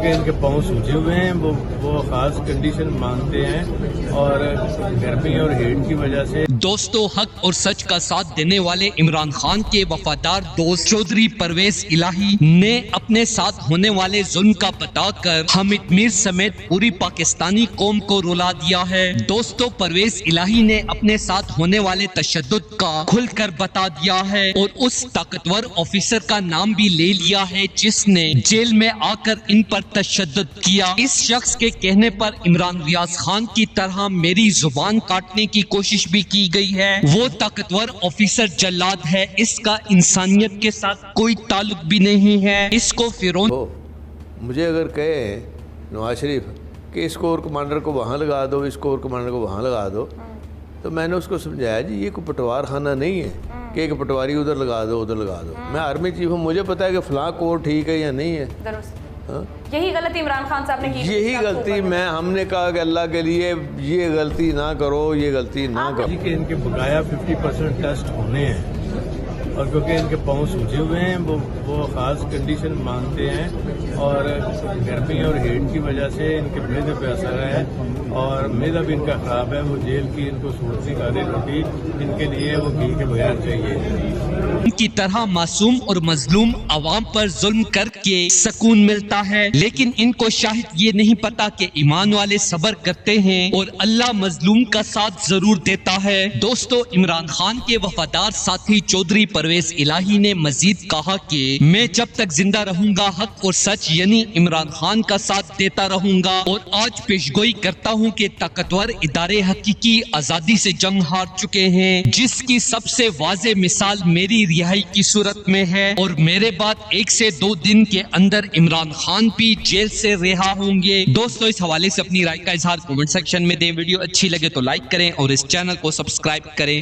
کہ ان کے پاؤں سوجے ہوئے ہیں، وہ خاص کنڈیشن مانتے ہیں اور گرمی اور ہیٹ کی وجہ سے۔ دوستو، حق اور سچ کا ساتھ دینے والے عمران خان کے وفادار دوست چودھری پرویز الہی نے اپنے ساتھ ہونے والے ظلم کا بتا کر حامد میر سمیت پوری پاکستانی قوم کو رلا دیا ہے۔ دوستو، پرویز الہی نے اپنے ساتھ ہونے والے تشدد کا کھل کر بتا دیا ہے اور اس طاقتور آفیسر کا نام بھی لے لیا ہے جس نے جیل میں آ کر ان پر تشدد کیا۔ اس شخص کے کہنے پر عمران ریاض خان کی طرح میری زبان کاٹنے کی کوشش بھی کی گئی ہے۔ وہ طاقتور آفیسر جلاد ہے، اس کا انسانیت کے ساتھ کوئی تعلق بھی نہیں ہے۔ اس کو فرعون مجھے اگر کہے نواز شریف کہ اس کور کمانڈر کو وہاں لگا دو، اس کور کمانڈر کو وہاں لگا دو، تو میں نے اس کو سمجھایا جی یہ کوئی پٹوار خانہ نہیں ہے کہ ایک پٹواری ادھر لگا دو ادھر لگا دو۔ میں آرمی چیف ہوں، مجھے پتا ہے کہ فلاں کور ٹھیک ہے یا نہیں ہے۔ یہی غلطی عمران خان صاحب نے کی، یہی غلطی ہم نے کہا کہ اللہ کے لیے یہ غلطی نہ کرو، یہ غلطی نہ کرو۔ کہ ان کے بقایا 50% ٹیسٹ ہونے ہیں اور کیونکہ ان کے پاؤں سوجے ہوئے ہیں، وہ خاص کنڈیشن مانتے ہیں اور گرمی اور ہیٹ کی وجہ سے ان کے معدے پہ اثر ہے اور معدہ بھی ان کا خراب ہے۔ وہ جیل کی ان کو صورت نہیں کھا رہی روٹی، ان کے لیے وہ گھی کے بغیر چاہیے۔ ان کی طرح معصوم اور مظلوم عوام پر ظلم کر کے سکون ملتا ہے، لیکن ان کو شاید یہ نہیں پتا کہ ایمان والے صبر کرتے ہیں اور اللہ مظلوم کا ساتھ ضرور دیتا ہے۔ دوستو، عمران خان کے وفادار ساتھی چودھری پرویز الہی نے مزید کہا کہ میں جب تک زندہ رہوں گا حق اور سچ یعنی عمران خان کا ساتھ دیتا رہوں گا اور آج پیشگوئی کرتا ہوں کہ طاقتور ادارے حقیقی آزادی سے جنگ ہار چکے ہیں، جس کی سب سے واضح مثال میری رہائی کی صورت میں ہے اور میرے بعد 1 سے 2 دن کے اندر عمران خان بھی جیل سے رہا ہوں گے۔ دوستو، اس حوالے سے اپنی رائے کا اظہار کمنٹ سیکشن میں دیں۔ ویڈیو اچھی لگے تو لائک کریں اور اس چینل کو سبسکرائب کریں۔